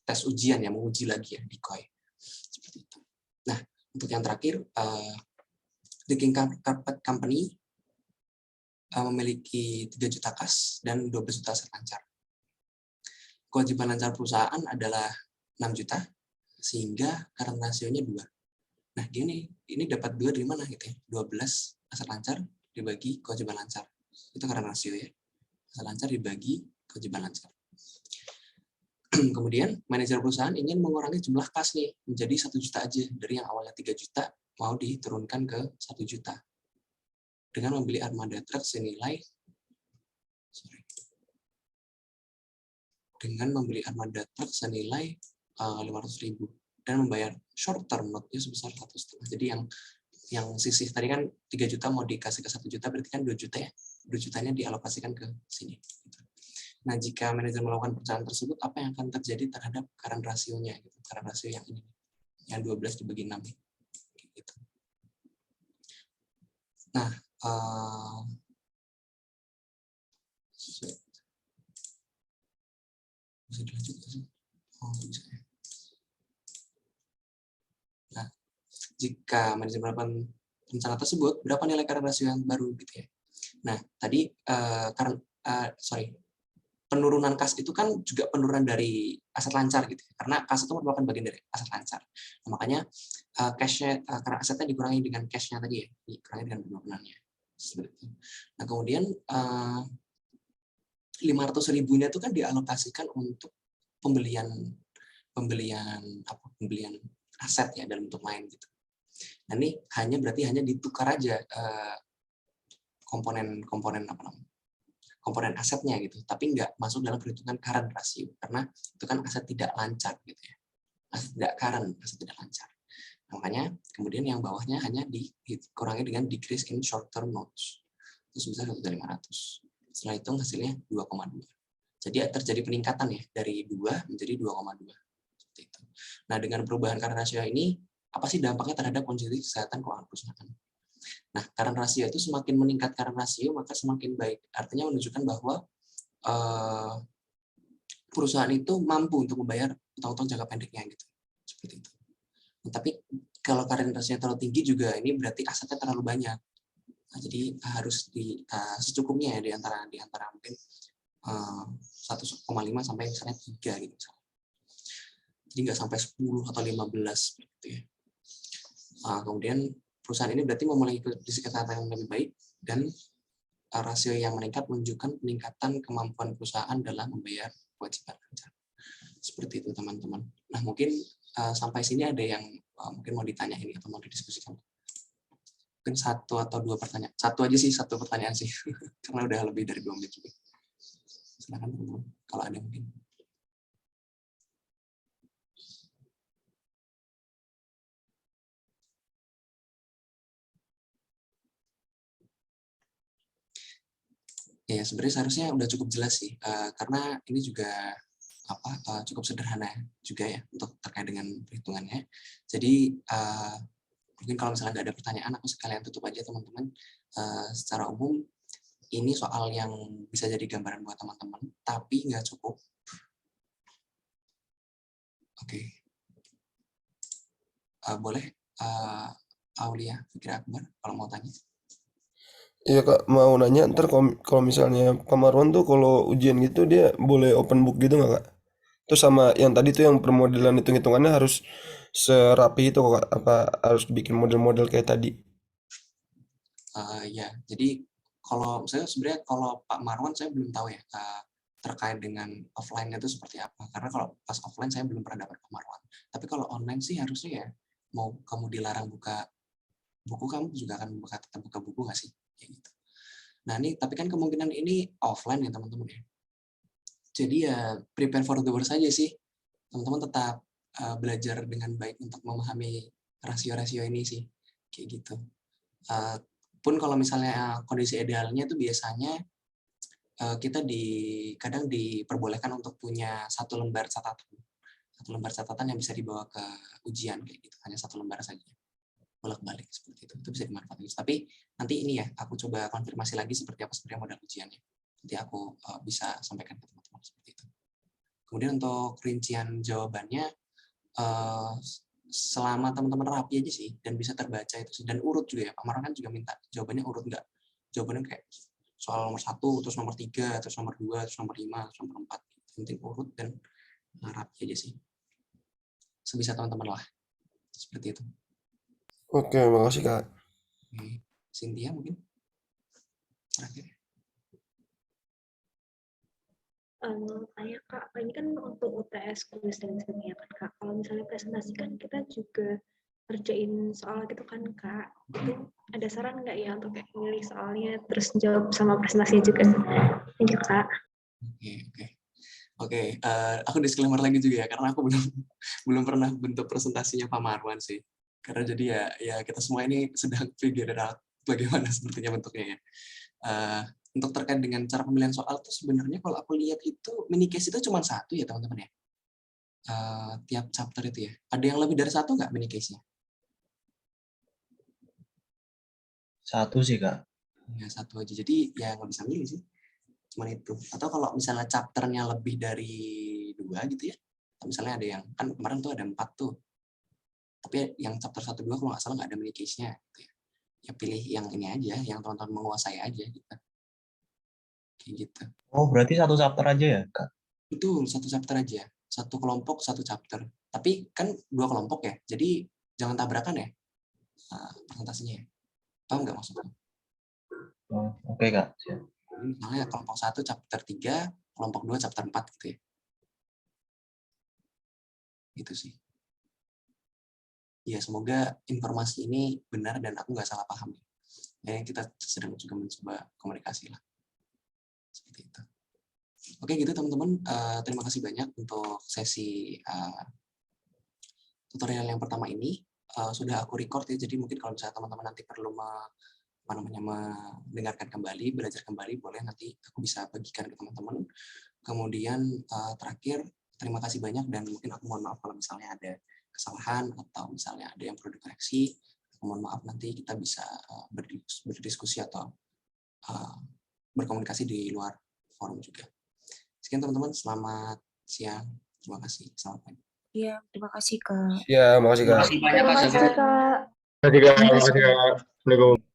tes ujian ya, menguji lagi ya di COI. Seperti itu. Nah, untuk yang terakhir, The King Carpet Company memiliki 3 juta kas dan 12 juta aset lancar. Kewajiban lancar perusahaan adalah 6 juta, sehingga current ratio-nya 2. Nah, ini dapat 2 dari mana gitu ya? 12 aset lancar dibagi kewajiban lancar. Itu current ratio ya. Aset lancar dibagi kewajiban lancar. Kemudian manajer perusahaan ingin mengurangi jumlah kas nih menjadi 1 juta aja, dari yang awalnya 3 juta mau diturunkan ke 1 juta dengan membeli armada truk senilai 500.000 dan membayar short term note-nya sebesar 1,5. Jadi yang sisih tadi kan 3 juta mau dikasih ke 1 juta, berarti kan 2 juta ya. 2 jutanya dialokasikan ke sini. Nah, jika manajer melakukan perusahaan tersebut, apa yang akan terjadi terhadap current ratio-nya? Gitu. Current rasio yang ini, yang 12 dibagi 6. Gitu. Nah, bisa dilanjut sih? Oh, bisa ya. Nah, jika manajer melakukan rencana tersebut, berapa nilai current rasio yang baru gitu ya? Nah, tadi penurunan kas itu kan juga penurunan dari aset lancar gitu, karena kas itu merupakan bagian dari aset lancar. Nah, makanya cash-nya karena asetnya dikurangi dengan cash-nya tadi ya, dikurangi dengan penurunannya. Seperti itu. Nah, kemudian 500.000-nya itu kan dialokasikan untuk pembelian aset ya dalam bentuk main gitu. Nah, ini berarti hanya ditukar aja komponen asetnya gitu, tapi nggak masuk dalam perhitungan current ratio karena itu kan aset tidak lancar gitu ya. Aset tidak current, aset tidak lancar. Makanya kemudian yang bawahnya hanya dikurangi dengan decrease in short term notes. Itu sebesar 1/500. Setelah itu hasilnya 2,2. Jadi terjadi peningkatan ya dari 2 menjadi 2,2. Seperti itu. Nah, dengan perubahan current ratio ini, apa sih dampaknya terhadap kondisi kesehatan keuangan perusahaan? Nah, current ratio itu semakin meningkat current ratio, maka semakin baik. Artinya menunjukkan bahwa perusahaan itu mampu untuk membayar utang-utang jangka pendeknya gitu. Seperti itu. Nah, tapi kalau current ratio terlalu tinggi juga ini berarti asetnya terlalu banyak. Nah, jadi harus secukupnya ya di antara mungkin 1,5 sampai misalnya 3 gitu. Jadi nggak sampai 10 atau 15 gitu ya. Kemudian perusahaan ini berarti memiliki kondisi kesehatan yang lebih baik dan rasio yang meningkat menunjukkan peningkatan kemampuan perusahaan dalam membayar kewajiban pajak. Seperti itu teman-teman. Nah, mungkin sampai sini ada yang mungkin mau ditanya ini atau mau didiskusikan. Mungkin 1 atau 2 pertanyaan. Satu pertanyaan sih. Karena udah lebih dari 2 menit juga. Silakan teman-teman kalau ada mungkin. Ya, sebenarnya seharusnya udah cukup jelas sih, karena ini juga cukup sederhana juga ya untuk terkait dengan perhitungannya. Jadi mungkin kalau misalnya nggak ada pertanyaan, aku sekalian tutup aja teman-teman. Secara umum ini soal yang bisa jadi gambaran buat teman-teman, tapi nggak cukup. Oke, boleh Aulia Fikri Akbar kalau mau tanya. Iya Kak, mau nanya ntar kalau misalnya Pak Marwan tuh kalau ujian gitu dia boleh open book gitu nggak Kak? Terus sama yang tadi tuh yang permodelan hitung-hitungannya harus serapi itu kok Kak? Apa harus bikin model-model kayak tadi? Ya, jadi kalau saya sebenarnya kalau Pak Marwan saya belum tahu ya terkait dengan offline-nya itu seperti apa. Karena kalau pas offline saya belum pernah dapat Pak Marwan. Tapi kalau online sih harusnya ya mau kamu dilarang buka buku, kamu juga akan tetap buka buku nggak sih? Kayak gitu. Nah, ini tapi kan kemungkinan ini offline ya teman-teman ya. Jadi ya prepare for the worst saja sih. Teman-teman tetap belajar dengan baik untuk memahami rasio-rasio ini sih. Kayak gitu. Pun kalau misalnya kondisi idealnya itu biasanya kita kadang diperbolehkan untuk punya satu lembar catatan yang bisa dibawa ke ujian kayak gitu, hanya 1 lembar saja bolak-balik seperti itu bisa dimanfaatkan. Tapi nanti ini ya aku coba konfirmasi lagi seperti apa sebenarnya modal ujiannya, nanti aku bisa sampaikan ke teman-teman seperti itu. Kemudian untuk rincian jawabannya selama teman-teman rapi aja sih dan bisa terbaca itu sih, dan urut juga ya. Pak Marwan kan juga minta jawabannya urut, nggak jawabannya kayak soal nomor 1 terus nomor 3 terus nomor 2 terus nomor 5 terus nomor 4. Penting urut dan rapi aja sih, sebisa teman-teman lah seperti itu. Oke, makasih Kak. Oke. Cynthia mungkin terakhir. Tanya Kak, ini kan untuk UTS kuis dan sebagainya kan Kak. Kalau misalnya presentasi kan kita juga kerjain soal gitu kan Kak. Itu ada saran nggak ya untuk kayak milih soalnya terus jawab sama presentasi juga? Thank you Kak. Oke, aku disclaimer lagi juga ya, karena aku belum pernah bentuk presentasinya Pak Marwan sih. Karena jadi ya kita semua ini sedang figure out bagaimana sepertinya bentuknya ya. Untuk terkait dengan cara pemilihan soal tuh sebenarnya kalau aku lihat itu mini case itu cuma 1 ya teman-teman ya. Tiap chapter itu ya. Ada yang lebih dari 1 nggak mini case-nya? 1 sih Kak. Ya 1 aja. Jadi ya nggak bisa milih sih. Cuma itu. Atau kalau misalnya chapternya lebih dari 2 gitu ya. Misalnya ada yang kan kemarin tuh ada 4 tuh. Tapi yang chapter 1 2 kalau nggak salah nggak ada mini case-nya gitu ya. Ya pilih yang ini aja, yang teman-teman menguasai aja gitu. Kayak gitu. Oh, berarti 1 chapter aja ya, Kak? Betul, 1 chapter aja. 1 kelompok 1 chapter. Tapi kan 2 kelompok ya. Jadi jangan tabrakan ya presentasinya. Paham nggak maksudnya? Oh, oke Kak. Siap. Misalnya kelompok 1 chapter 3, kelompok 2 chapter 4 gitu ya. Gitu sih. Ya, semoga informasi ini benar dan aku nggak salah paham. Ya, kita sedang juga mencoba komunikasi lah. Seperti itu. Oke gitu teman-teman, terima kasih banyak untuk sesi tutorial yang pertama ini. Sudah aku record ya, jadi mungkin kalau misalnya teman-teman nanti perlu mendengarkan kembali, belajar kembali, boleh nanti aku bisa bagikan ke teman-teman. Kemudian terakhir, terima kasih banyak dan mungkin aku mohon maaf kalau misalnya ada kesalahan atau misalnya ada yang perlu dikoreksi. Mohon maaf, nanti kita bisa berdiskusi atau berkomunikasi di luar forum juga. Sekian teman-teman, selamat siang. Terima kasih. Selamat pagi. Iya, terima kasih Kak. Ya, makasih Terima Kak. kasih banyak Kak. Terima kasih, Kak. Terima kasih Kak. Assalamualaikum.